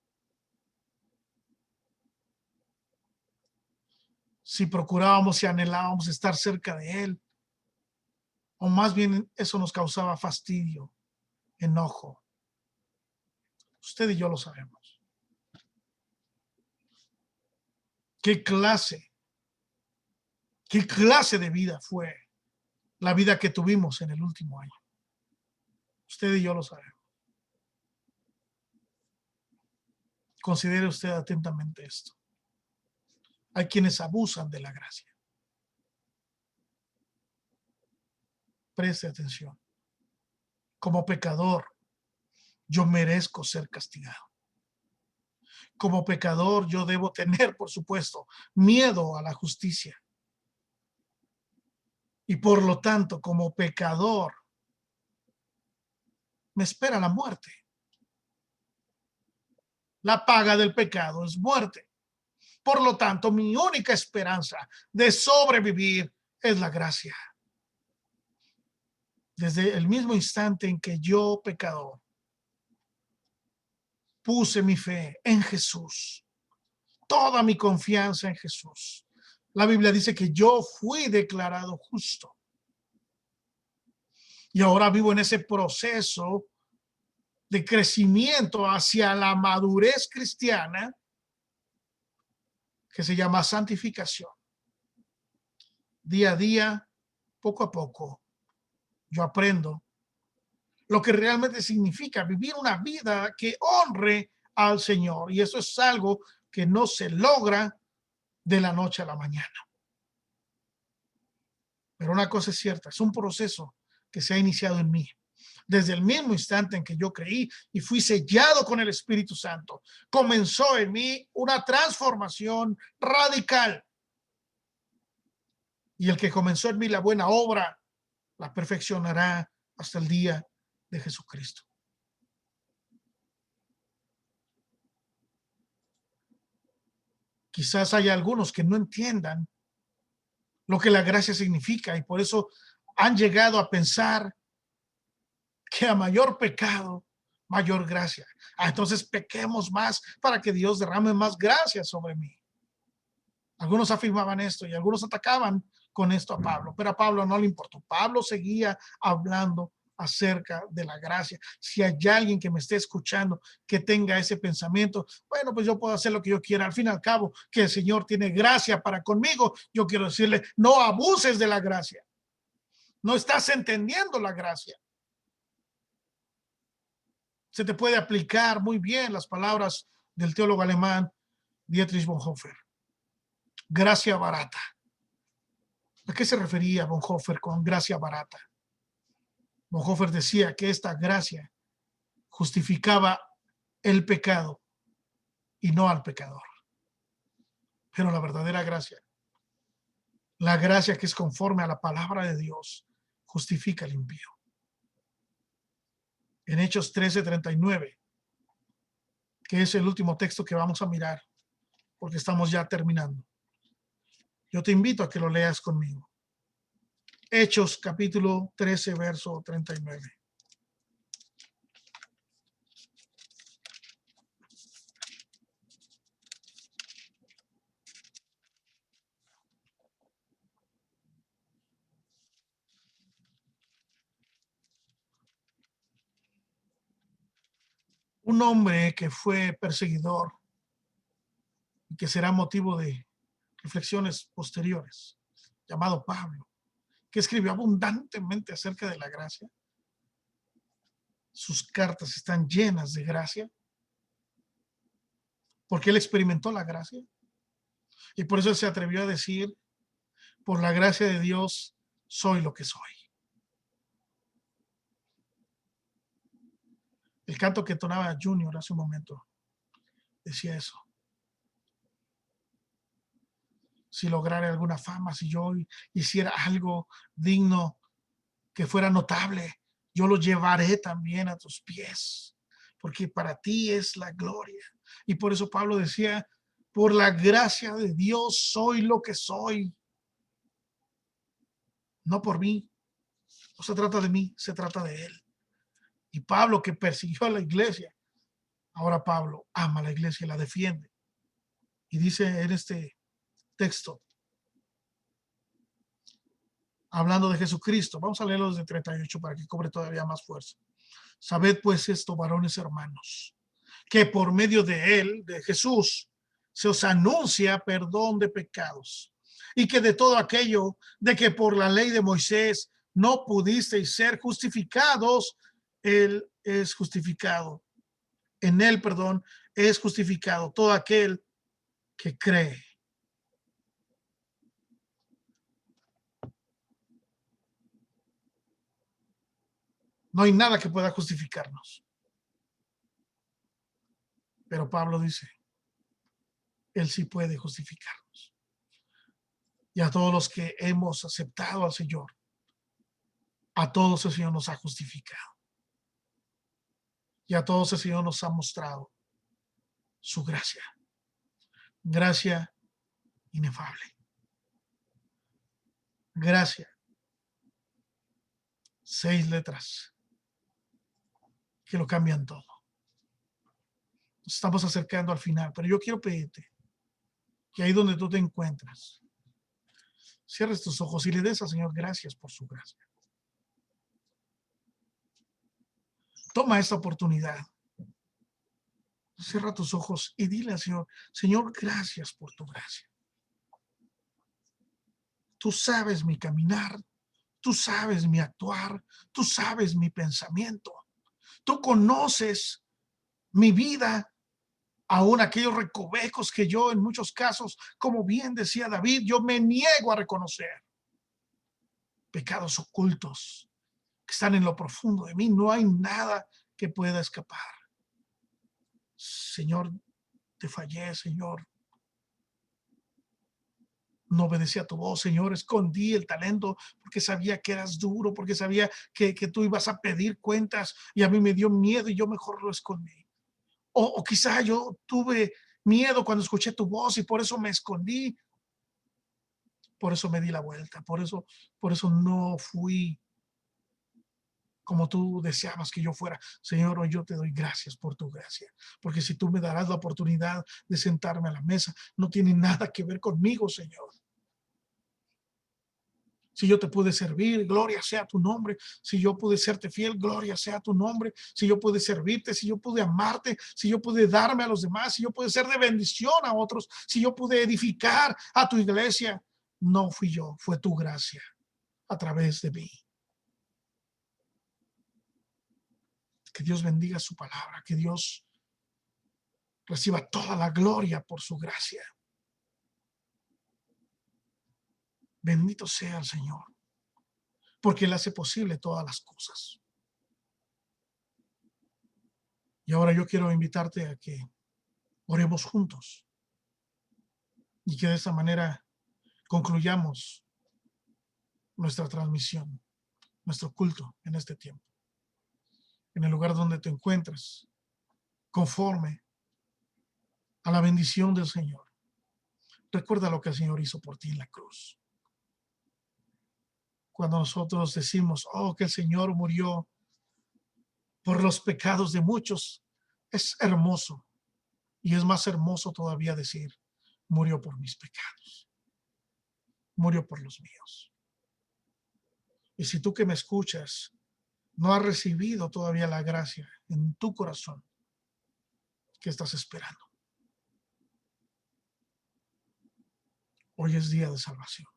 Si procurábamos y anhelábamos estar cerca de Él, o más bien eso nos causaba fastidio, enojo. Usted y yo lo sabemos. ¿Qué clase de vida fue la vida que tuvimos en el último año? Usted y yo lo sabemos. Considere usted atentamente esto. Hay quienes abusan de la gracia. Preste atención. Como pecador, yo merezco ser castigado. Como pecador, yo debo tener, por supuesto, miedo a la justicia. Y por lo tanto, como pecador, me espera la muerte. La paga del pecado es muerte. Por lo tanto, mi única esperanza de sobrevivir es la gracia. Desde el mismo instante en que yo, pecador, puse mi fe en Jesús, toda mi confianza en Jesús. La Biblia dice que yo fui declarado justo. Y ahora vivo en ese proceso de crecimiento hacia la madurez cristiana que se llama santificación. Día a día, poco a poco, yo aprendo lo que realmente significa vivir una vida que honre al Señor. Y eso es algo que no se logra de la noche a la mañana. Pero una cosa es cierta, es un proceso que se ha iniciado en mí. Desde el mismo instante en que yo creí y fui sellado con el Espíritu Santo, comenzó en mí una transformación radical. Y el que comenzó en mí la buena obra, la perfeccionará hasta el día de Jesucristo. Quizás haya algunos que no entiendan lo que la gracia significa y por eso han llegado a pensar que a mayor pecado, mayor gracia. Entonces pequemos más para que Dios derrame más gracia sobre mí. Algunos afirmaban esto y algunos atacaban con esto a Pablo, pero a Pablo no le importó. Pablo seguía hablando acerca de la gracia. Si hay alguien que me esté escuchando que tenga ese pensamiento, bueno, pues yo puedo hacer lo que yo quiera. Al fin y al cabo, que el Señor tiene gracia para conmigo. Yo quiero decirle, no abuses de la gracia. No estás entendiendo la gracia. Se te puede aplicar muy bien las palabras del teólogo alemán Dietrich Bonhoeffer. Gracia barata. ¿A qué se refería Bonhoeffer con gracia barata? Bonhoeffer decía que esta gracia justificaba el pecado y no al pecador. Pero la verdadera gracia, la gracia que es conforme a la palabra de Dios, justifica al impío. En Hechos 13:39, que es el último texto que vamos a mirar, porque estamos ya terminando. Yo te invito a que lo leas conmigo. Hechos capítulo 13, verso 39. Un hombre que fue perseguidor y que será motivo de reflexiones posteriores, llamado Pablo, que escribió abundantemente acerca de la gracia. Sus cartas están llenas de gracia, porque él experimentó la gracia. Y por eso él se atrevió a decir, por la gracia de Dios, soy lo que soy. El canto que tonaba Junior hace un momento decía eso. Si lograra alguna fama, si yo hiciera algo digno, que fuera notable, yo lo llevaré también a tus pies, porque para ti es la gloria. Y por eso Pablo decía, por la gracia de Dios soy lo que soy. No por mí, no se trata de mí, se trata de él. Y Pablo, que persiguió a la iglesia, ahora Pablo ama a la iglesia y la defiende. Y dice en este texto, hablando de Jesucristo, vamos a leerlo desde 38 para que cobre todavía más fuerza. Sabed pues esto, varones hermanos, que por medio de él, de Jesús, se os anuncia perdón de pecados, y que de todo aquello de que por la ley de Moisés no pudisteis ser justificados, él es justificado. En él, perdón, es justificado todo aquel que cree. No hay nada que pueda justificarnos. Pero Pablo dice, él sí puede justificarnos. Y a todos los que hemos aceptado al Señor, a todos el Señor nos ha justificado. Y a todos el Señor nos ha mostrado su gracia. Gracia inefable. Gracia. 6 letras que lo cambian todo. Nos estamos acercando al final, pero yo quiero pedirte que ahí donde tú te encuentras, cierres tus ojos y le des al Señor gracias por su gracia. Toma esta oportunidad. Cierra tus ojos y dile al Señor, Señor, gracias por tu gracia. Tú sabes mi caminar, tú sabes mi actuar, tú sabes mi pensamiento. Tú conoces mi vida, aún aquellos recovecos que yo en muchos casos, como bien decía David, yo me niego a reconocer. Pecados ocultos que están en lo profundo de mí, no hay nada que pueda escapar. Señor, te fallé, Señor. No obedecí a tu voz, Señor, escondí el talento porque sabía que eras duro, porque sabía que tú ibas a pedir cuentas y a mí me dio miedo y yo mejor lo escondí. O quizá yo tuve miedo cuando escuché tu voz y por eso me escondí, por eso me di la vuelta, por eso no fui como tú deseabas que yo fuera. Señor, hoy yo te doy gracias por tu gracia, porque si tú me darás la oportunidad de sentarme a la mesa, no tiene nada que ver conmigo, Señor. Si yo te pude servir, gloria sea tu nombre. Si yo pude serte fiel, gloria sea tu nombre. Si yo pude servirte, si yo pude amarte, si yo pude darme a los demás, si yo pude ser de bendición a otros, si yo pude edificar a tu iglesia, no fui yo, fue tu gracia a través de mí. Que Dios bendiga su palabra, que Dios reciba toda la gloria por su gracia. Bendito sea el Señor, porque Él hace posible todas las cosas. Y ahora yo quiero invitarte a que oremos juntos y que de esta manera concluyamos nuestra transmisión, nuestro culto en este tiempo. En el lugar donde te encuentras, conforme a la bendición del Señor. Recuerda lo que el Señor hizo por ti en la cruz. Cuando nosotros decimos, oh, que el Señor murió por los pecados de muchos, es hermoso. Y es más hermoso todavía decir, murió por mis pecados. Murió por los míos. Y si tú que me escuchas no has recibido todavía la gracia en tu corazón, ¿qué estás esperando? Hoy es día de salvación.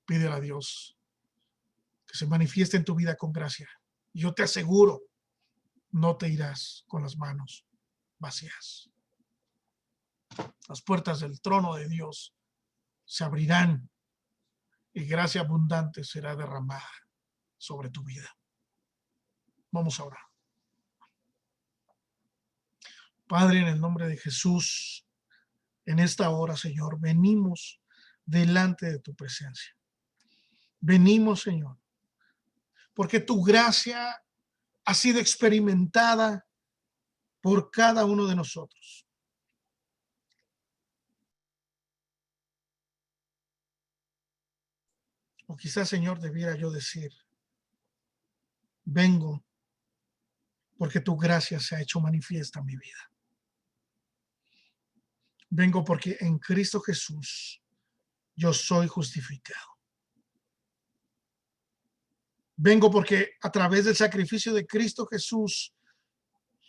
Pídele a Dios que se manifieste en tu vida con gracia. Yo te aseguro, no te irás con las manos vacías. Las puertas del trono de Dios se abrirán y gracia abundante será derramada sobre tu vida. Vamos a orar. Padre, en el nombre de Jesús, en esta hora, Señor, venimos delante de tu presencia. Venimos, Señor, porque tu gracia ha sido experimentada por cada uno de nosotros. O quizás, Señor, debiera yo decir, vengo porque tu gracia se ha hecho manifiesta en mi vida. Vengo porque en Cristo Jesús yo soy justificado. Vengo porque a través del sacrificio de Cristo Jesús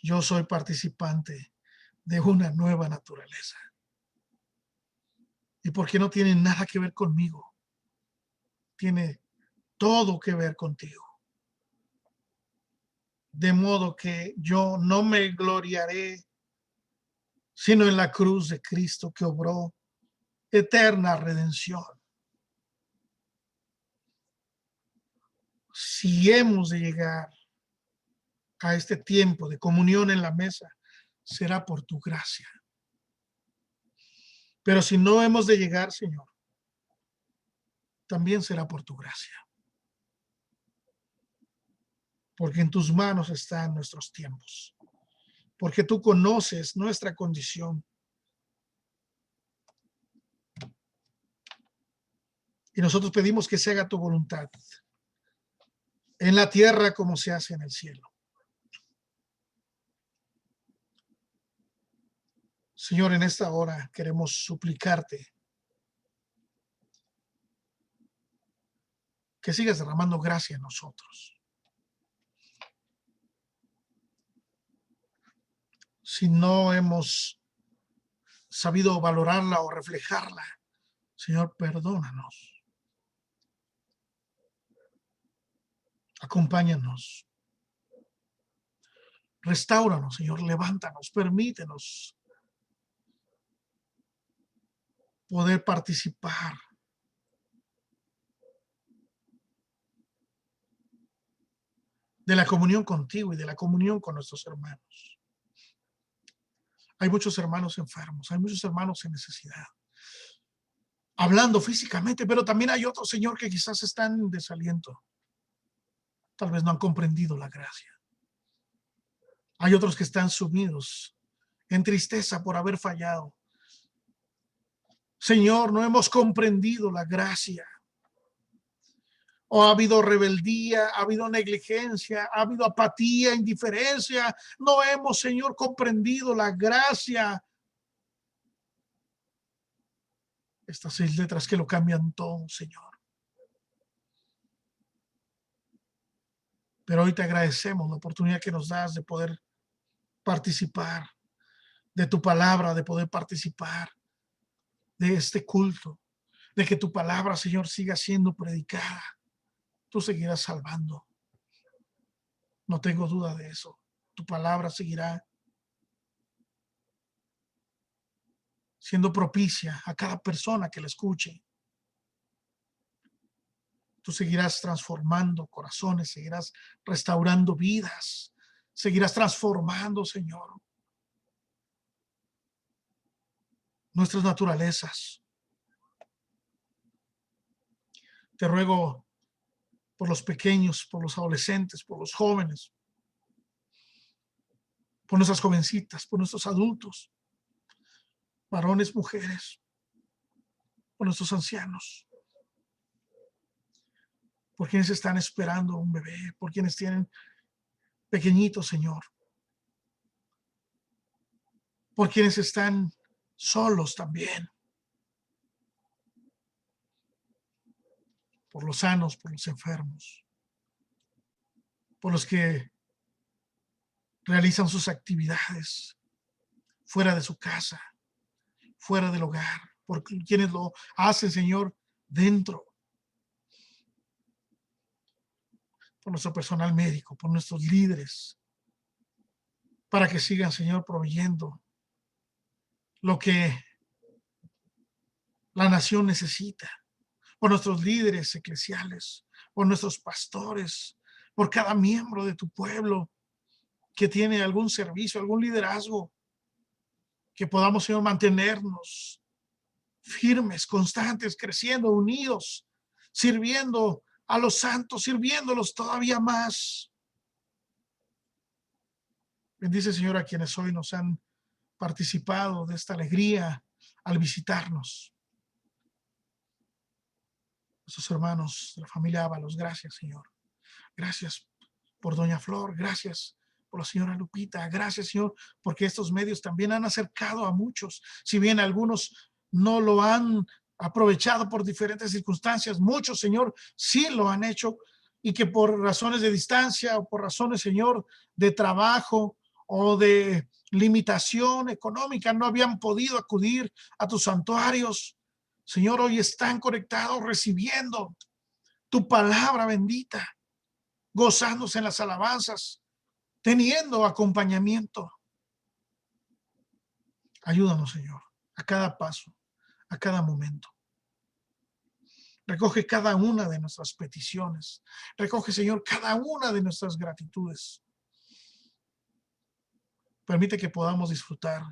yo soy participante de una nueva naturaleza. Y porque no tiene nada que ver conmigo, tiene todo que ver contigo. De modo que yo no me gloriaré, sino en la cruz de Cristo que obró eterna redención. Si hemos de llegar a este tiempo de comunión en la mesa, será por tu gracia. Pero si no hemos de llegar, Señor, también será por tu gracia. Porque en tus manos están nuestros tiempos. Porque tú conoces nuestra condición. Y nosotros pedimos que se haga tu voluntad en la tierra como se hace en el cielo. Señor, en esta hora queremos suplicarte que sigas derramando gracia en nosotros. Si no hemos sabido valorarla o reflejarla, Señor, perdónanos. Acompáñanos. Restáuranos, Señor, levántanos, permítenos poder participar de la comunión contigo y de la comunión con nuestros hermanos. Hay muchos hermanos enfermos, hay muchos hermanos en necesidad, hablando físicamente, pero también hay otros, Señor, que quizás están en desaliento. Tal vez no han comprendido la gracia. Hay otros que están sumidos en tristeza por haber fallado. Señor, no hemos comprendido la gracia. O ha habido rebeldía, ha habido negligencia, ha habido apatía, indiferencia. No hemos, Señor, comprendido la gracia. Estas 6 letras que lo cambian todo, Señor. Pero hoy te agradecemos la oportunidad que nos das de poder participar de tu palabra, de poder participar de este culto, de que tu palabra, Señor, siga siendo predicada. Tú seguirás salvando. No tengo duda de eso. Tu palabra seguirá siendo propicia a cada persona que la escuche. Tú seguirás transformando corazones, seguirás restaurando vidas, seguirás transformando, Señor, nuestras naturalezas. Te ruego por los pequeños, por los adolescentes, por los jóvenes, por nuestras jovencitas, por nuestros adultos, varones, mujeres, por nuestros ancianos, por quienes están esperando un bebé, por quienes tienen pequeñitos, Señor, por quienes están solos también, por los sanos, por los enfermos, por los que realizan sus actividades fuera de su casa, fuera del hogar, por quienes lo hacen, Señor, dentro, por nuestro personal médico, por nuestros líderes, para que sigan, Señor, proveyendo lo que la nación necesita, por nuestros líderes eclesiales, por nuestros pastores, por cada miembro de tu pueblo que tiene algún servicio, algún liderazgo, que podamos, Señor, mantenernos firmes, constantes, creciendo, unidos, sirviendo a los santos, sirviéndolos todavía más. Bendice, Señor, a quienes hoy nos han participado de esta alegría al visitarnos. Nuestros hermanos de la familia Ábalos, gracias, Señor. Gracias por doña Flor, gracias por la señora Lupita, gracias, Señor, porque estos medios también han acercado a muchos, si bien algunos no lo han aprovechado por diferentes circunstancias, muchos, Señor, sí lo han hecho, y que por razones de distancia o por razones, Señor, de trabajo o de limitación económica no habían podido acudir a tus santuarios. Señor, hoy están conectados recibiendo tu palabra bendita, gozándose en las alabanzas, teniendo acompañamiento. Ayúdanos, Señor, a cada paso, a cada momento. Recoge cada una de nuestras peticiones. Recoge, Señor, cada una de nuestras gratitudes. Permite que podamos disfrutar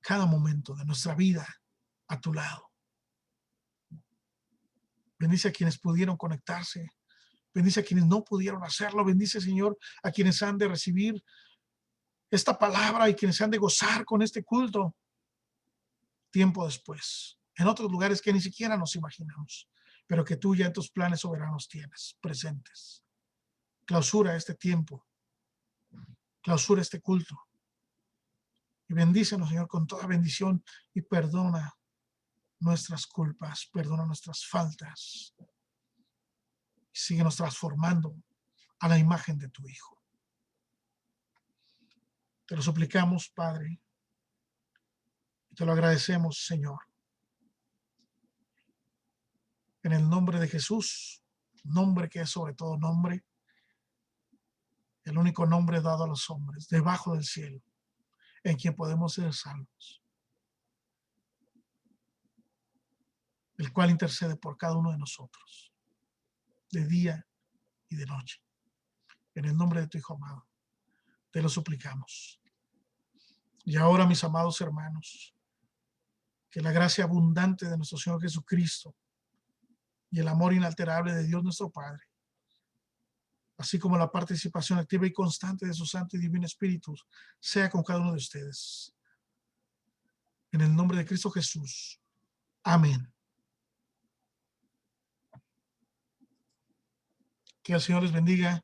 cada momento de nuestra vida a tu lado. Bendice a quienes pudieron conectarse. Bendice a quienes no pudieron hacerlo. Bendice, Señor, a quienes han de recibir esta palabra y quienes han de gozar con este culto tiempo después, en otros lugares que ni siquiera nos imaginamos, pero que tú ya en tus planes soberanos tienes presentes. Clausura este tiempo, clausura este culto y bendícenos, Señor, con toda bendición, y perdona nuestras culpas, perdona nuestras faltas y síguenos transformando a la imagen de tu Hijo. Te lo suplicamos, Padre, y te lo agradecemos, Señor, en el nombre de Jesús, nombre que es sobre todo nombre, el único nombre dado a los hombres debajo del cielo, en quien podemos ser salvos, el cual intercede por cada uno de nosotros, de día y de noche. En el nombre de tu Hijo amado, te lo suplicamos. Y ahora, mis amados hermanos, que la gracia abundante de nuestro Señor Jesucristo y el amor inalterable de Dios nuestro Padre, así como la participación activa y constante de su Santo y Divino Espíritu, sea con cada uno de ustedes. En el nombre de Cristo Jesús. Amén. Que el Señor les bendiga